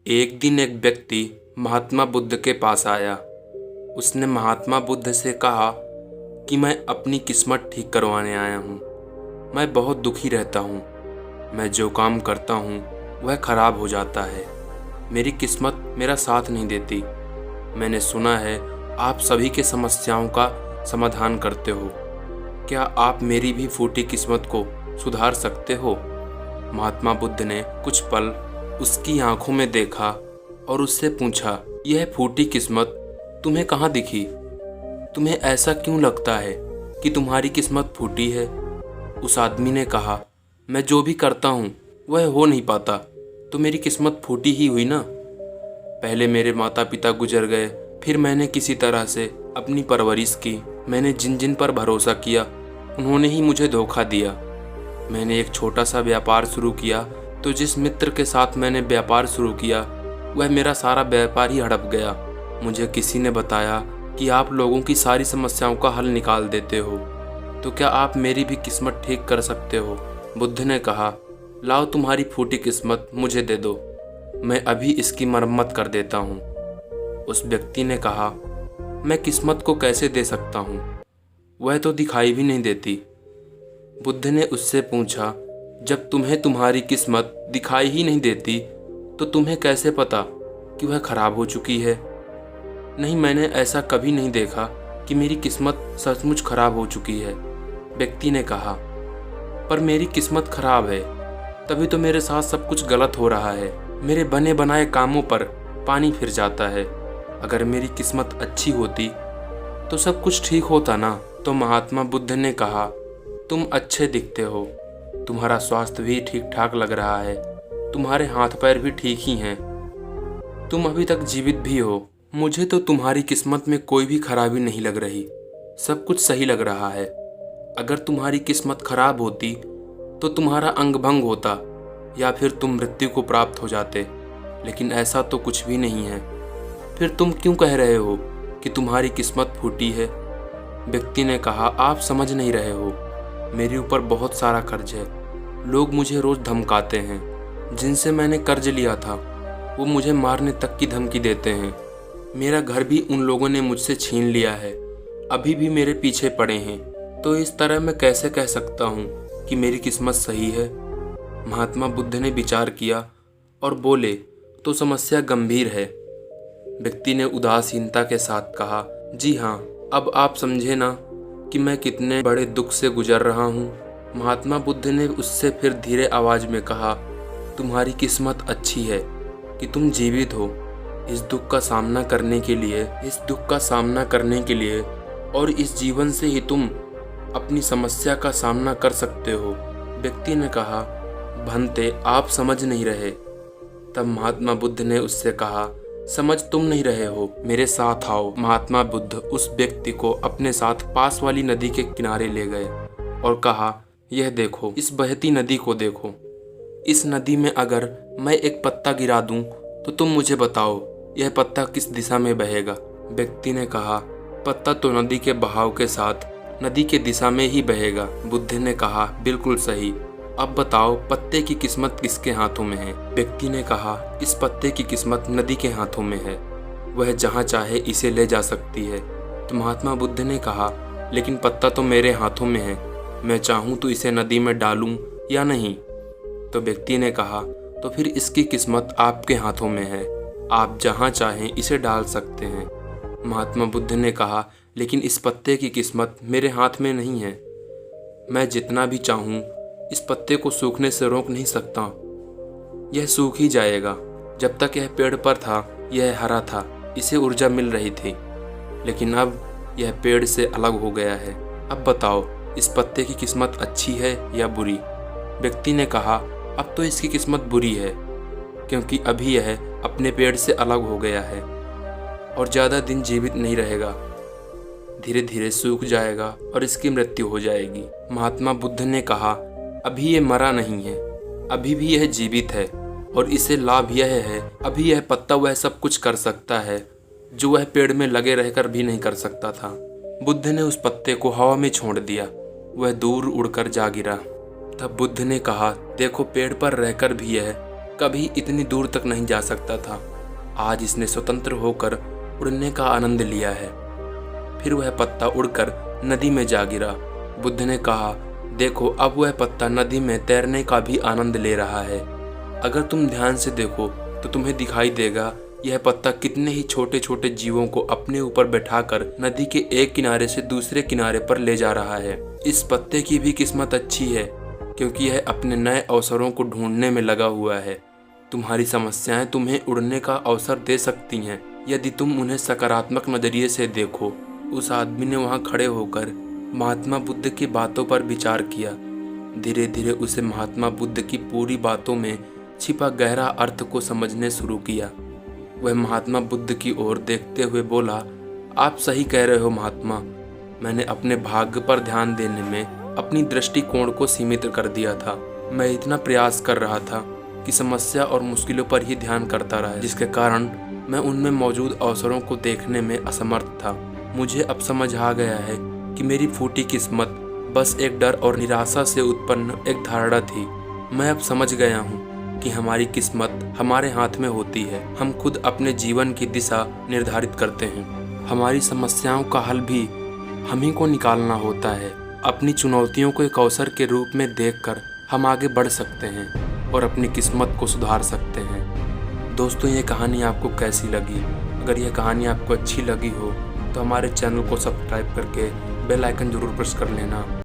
एक दिन एक व्यक्ति महात्मा बुद्ध के पास आया। उसने महात्मा बुद्ध से कहा कि मैं अपनी किस्मत ठीक करवाने आया हूँ। मैं बहुत दुखी रहता हूँ। मैं जो काम करता हूँ वह खराब हो जाता है। मेरी किस्मत मेरा साथ नहीं देती। मैंने सुना है आप सभी के समस्याओं का समाधान करते हो। क्या आप मेरी भी फूटी किस्मत को सुधार सकते हो? महात्मा बुद्ध ने कुछ पल उसकी आंखों में देखा और उससे पूछा, यह फूटी किस्मत तुम्हें कहाँ दिखी? तुम्हें ऐसा क्यों लगता है कि तुम्हारी किस्मत फूटी है? उस आदमी ने कहा, मैं जो भी करता हूँ वह हो नहीं पाता, तो मेरी किस्मत फूटी ही हुई ना। पहले मेरे माता पिता गुजर गए, फिर मैंने किसी तरह से अपनी परवरिश की। मैंने जिन जिन पर भरोसा किया उन्होंने ही मुझे धोखा दिया। मैंने एक छोटा सा व्यापार शुरू किया, तो जिस मित्र के साथ मैंने व्यापार शुरू किया वह मेरा सारा व्यापार ही हड़प गया। मुझे किसी ने बताया कि आप लोगों की सारी समस्याओं का हल निकाल देते हो, तो क्या आप मेरी भी किस्मत ठीक कर सकते हो? बुद्ध ने कहा, लाओ तुम्हारी फूटी किस्मत मुझे दे दो, मैं अभी इसकी मरम्मत कर देता हूँ। उस व्यक्ति ने कहा, मैं किस्मत को कैसे दे सकता हूँ, वह तो दिखाई भी नहीं देती। बुद्ध ने उससे पूछा, जब तुम्हें तुम्हारी किस्मत दिखाई ही नहीं देती तो तुम्हें कैसे पता कि वह खराब हो चुकी है? नहीं, मैंने ऐसा कभी नहीं देखा कि मेरी किस्मत सचमुच खराब हो चुकी है। व्यक्ति ने कहा, पर मेरी किस्मत खराब है, तभी तो मेरे साथ सब कुछ गलत हो रहा है। मेरे बने बनाए कामों पर पानी फिर जाता है। अगर मेरी किस्मत अच्छी होती तो सब कुछ ठीक होता ना। तो महात्मा बुद्ध ने कहा, तुम अच्छे दिखते हो, तुम्हारा स्वास्थ्य भी ठीक ठाक लग रहा है, तुम्हारे हाथ पैर भी ठीक ही हैं, तुम अभी तक जीवित भी हो। मुझे तो तुम्हारी किस्मत में कोई भी खराबी नहीं लग रही, सब कुछ सही लग रहा है। अगर तुम्हारी किस्मत खराब होती तो तुम्हारा अंग भंग होता या फिर तुम मृत्यु को प्राप्त हो जाते, लेकिन ऐसा तो कुछ भी नहीं है। फिर तुम क्यों कह रहे हो कि तुम्हारी किस्मत फूटी है? व्यक्ति ने कहा, आप समझ नहीं रहे हो, मेरे ऊपर बहुत सारा कर्ज है। लोग मुझे रोज धमकाते हैं। जिनसे मैंने कर्ज लिया था वो मुझे मारने तक की धमकी देते हैं। मेरा घर भी उन लोगों ने मुझसे छीन लिया है, अभी भी मेरे पीछे पड़े हैं। तो इस तरह मैं कैसे कह सकता हूँ कि मेरी किस्मत सही है? महात्मा बुद्ध ने विचार किया और बोले, तो समस्या गंभीर है। व्यक्ति ने उदासीनता के साथ कहा, जी हाँ, अब आप समझे ना कि मैं कितने बड़े दुख से गुजर रहा हूँ। महात्मा बुद्ध ने उससे फिर धीरे आवाज में कहा, तुम्हारी किस्मत अच्छी है कि तुम जीवित हो। इस दुख का सामना करने के लिए और इस जीवन से ही तुम अपनी समस्या का सामना कर सकते हो। व्यक्ति ने कहा, भंते, आप समझ नहीं रहे। तब महात्मा बुद्ध ने उससे कहा, समझ तुम नहीं रहे हो, मेरे साथ आओ। महात्मा बुद्ध उस व्यक्ति को अपने साथ पास वाली नदी के किनारे ले गए और कहा, यह देखो, इस बहती नदी को देखो। इस नदी में अगर मैं एक पत्ता गिरा दूं तो तुम मुझे बताओ यह पत्ता किस दिशा में बहेगा? व्यक्ति ने कहा, पत्ता तो नदी के बहाव के साथ नदी के दिशा में ही बहेगा। बुद्ध ने कहा, बिल्कुल सही। अब बताओ पत्ते की किस्मत किसके हाथों में है? व्यक्ति ने कहा, इस पत्ते की किस्मत नदी के हाथों में है, वह जहाँ चाहे इसे ले जा सकती है। तो महात्मा बुद्ध ने कहा, लेकिन पत्ता तो मेरे हाथों में है, मैं चाहूँ तो इसे नदी में डालूं या नहीं? तो व्यक्ति ने कहा, तो फिर इसकी किस्मत आपके हाथों में है, आप जहाँ चाहें इसे डाल सकते हैं। महात्मा बुद्ध ने कहा, लेकिन इस पत्ते की किस्मत मेरे हाथ में नहीं है। मैं जितना भी चाहूँ इस पत्ते को सूखने से रोक नहीं सकता, यह सूख ही जाएगा। जब तक यह पेड़ पर था यह हरा था, इसे ऊर्जा मिल रही थी, लेकिन अब यह पेड़ से अलग हो गया है। अब बताओ इस पत्ते की किस्मत अच्छी है या बुरी? व्यक्ति ने कहा, अब तो इसकी किस्मत बुरी है, क्योंकि अभी यह अपने पेड़ से अलग हो गया है और ज़्यादा दिन जीवित नहीं रहेगा, धीरे धीरे सूख जाएगा और इसकी मृत्यु हो जाएगी। महात्मा बुद्ध ने कहा, अभी यह मरा नहीं है, अभी भी यह जीवित है और इसे लाभ यह है, अभी यह पत्ता वह सब कुछ कर सकता है जो वह पेड़ में लगे रहकर भी नहीं कर सकता था। बुद्ध ने उस पत्ते को हवा में छोड़ दिया, वह दूर उड़कर जा गिरा। तब बुद्ध ने कहा, देखो, पेड़ पर रहकर भी यह कभी इतनी दूर तक नहीं जा सकता था। आज इसने स्वतंत्र होकर उड़ने का आनंद लिया है। फिर वह पत्ता उड़कर नदी में जा गिरा। बुद्ध ने कहा, देखो अब वह पत्ता नदी में तैरने का भी आनंद ले रहा है। अगर तुम ध्यान से देखो तो तुम्हें दिखाई देगा यह पत्ता कितने ही छोटे छोटे जीवों को अपने ऊपर बैठाकर नदी के एक किनारे से दूसरे किनारे पर ले जा रहा है। इस पत्ते की भी किस्मत अच्छी है क्योंकि यह अपने नए अवसरों को ढूंढने में लगा हुआ है। तुम्हारी समस्याएं तुम्हें उड़ने का अवसर दे सकती हैं यदि तुम उन्हें सकारात्मक नजरिए से देखो। उस आदमी ने वहां खड़े होकर महात्मा बुद्ध की बातों पर विचार किया। धीरे धीरे उसे महात्मा बुद्ध की पूरी बातों में छिपा गहरा अर्थ को समझने शुरू किया। वह महात्मा बुद्ध की ओर देखते हुए बोला, आप सही कह रहे हो महात्मा। मैंने अपने भाग्य पर ध्यान देने में अपनी दृष्टिकोण को सीमित कर दिया था। मैं इतना प्रयास कर रहा था कि समस्या और मुश्किलों पर ही ध्यान करता रहा, जिसके कारण मैं उनमें मौजूद अवसरों को देखने में असमर्थ था। मुझे अब समझ आ गया है कि मेरी फूटी किस्मत बस एक डर और निराशा से उत्पन्न एक धारणा थी। मैं अब समझ गया हूँ कि हमारी किस्मत हमारे हाथ में होती है। हम खुद अपने जीवन की दिशा निर्धारित करते हैं। हमारी समस्याओं का हल भी हम ही को निकालना होता है। अपनी चुनौतियों को एक अवसर के रूप में देखकर हम आगे बढ़ सकते हैं और अपनी किस्मत को सुधार सकते हैं। दोस्तों, ये कहानी आपको कैसी लगी? अगर यह कहानी आपको अच्छी लगी हो तो हमारे चैनल को सब्सक्राइब करके बेल आइकन जरूर प्रेस कर लेना।